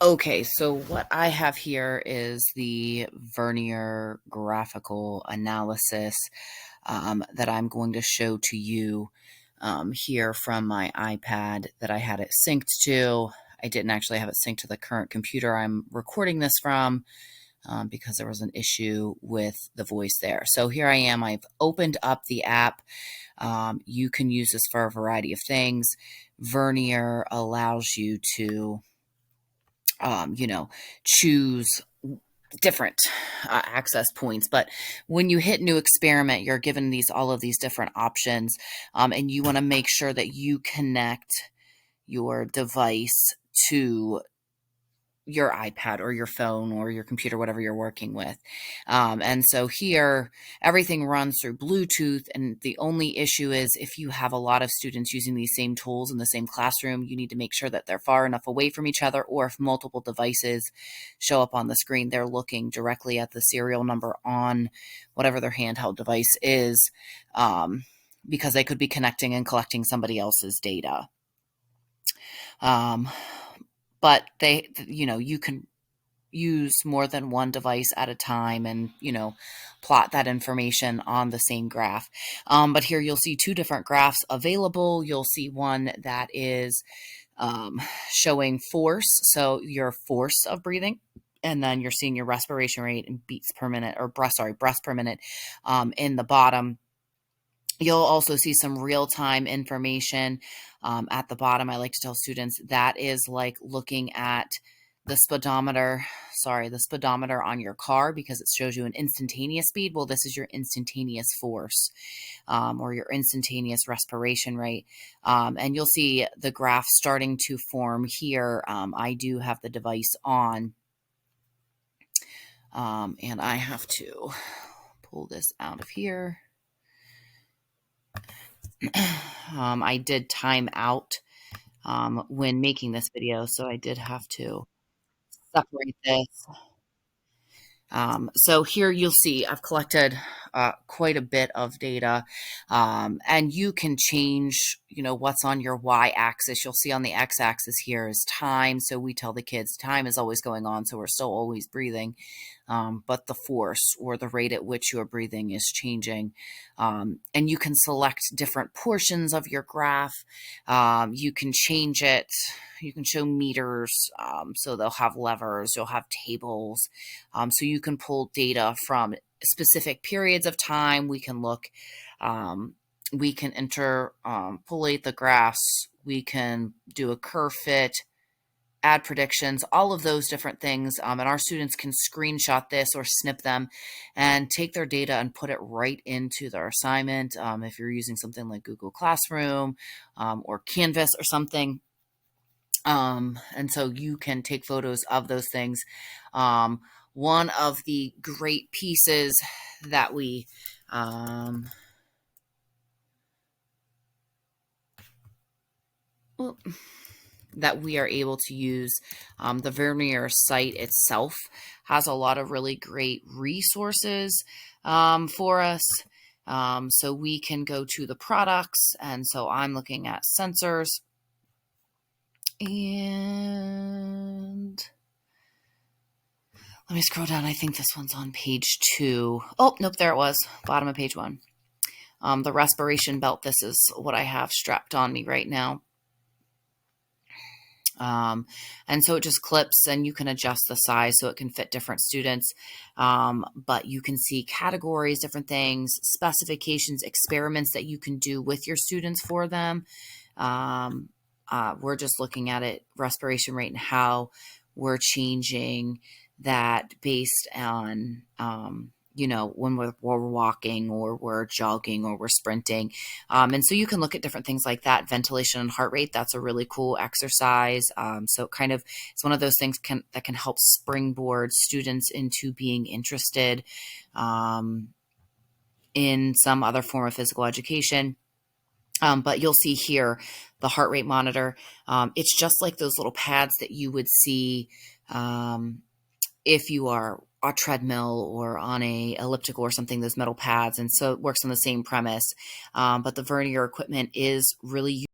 Okay, so what I have here is the Vernier graphical analysis that I'm going to show to you here from my iPad that I had it synced to. I didn't actually have it synced to the current computer I'm recording this from because there was an issue with the voice there. So here I am. I've opened up the app. You can use this for a variety of things. Vernier allows you to choose different access points. But when you hit new experiment, you're given all of these different options, and you want to make sure that you connect your device to your iPad or your phone or your computer, whatever you're working with. And so here, everything runs through Bluetooth. And the only issue is if you have a lot of students using these same tools in the same classroom, you need to make sure that they're far enough away from each other, or if multiple devices show up on the screen, they're looking directly at the serial number on whatever their handheld device is, because they could be connecting and collecting somebody else's data. Um, but you can use more than one device at a time and, plot that information on the same graph. But here you'll see two different graphs available. You'll see one that is showing force, so your force of breathing, and then you're seeing your respiration rate and beats per minute, or breaths per minute in the bottom. You'll also see some real-time information at the bottom. I like to tell students that is like looking at the speedometer on your car, because it shows you an instantaneous speed. Well, this is your instantaneous force, or your instantaneous respiration rate. And you'll see the graph starting to form here. I do have the device on, and I have to pull this out of here. I did time out when making this video, so I did have to separate this. So here you'll see I've collected quite a bit of data, and you can change, what's on your y-axis. You'll see on the x-axis here is time. So we tell the kids time is always going on, so we're still always breathing, but the force or the rate at which you're breathing is changing. And you can select different portions of your graph. You can change it. You can show meters, so they'll have levers, you'll have tables, so you can pull data from specific periods of time. We can look, we can interpolate the graphs, we can do a curve fit, add predictions, all of those different things. And our students can screenshot this or snip them and take their data and put it right into their assignment. If you're using something like Google Classroom or Canvas or something. And so you can take photos of those things. One of the great pieces that we are able to use, the Vernier site itself has a lot of really great resources for us. So we can go to the products, and so I'm looking at sensors. And let me scroll down. I think this one's on page 2. Oh, nope, there it was. Bottom of page 1. The respiration belt. This is what I have strapped on me right now. And so it just clips, and you can adjust the size so it can fit different students. But you can see categories, different things, specifications, experiments that you can do with your students for them. We're just looking at it, respiration rate, and how we're changing that based on, when we're walking or we're jogging or we're sprinting. And so you can look at different things like that. Ventilation and heart rate, that's a really cool exercise. So it's one of those things that can help springboard students into being interested in some other form of physical education. But you'll see here the heart rate monitor. It's just like those little pads that you would see if you are a treadmill or on a elliptical or something, those metal pads. And so it works on the same premise. But the Vernier equipment is really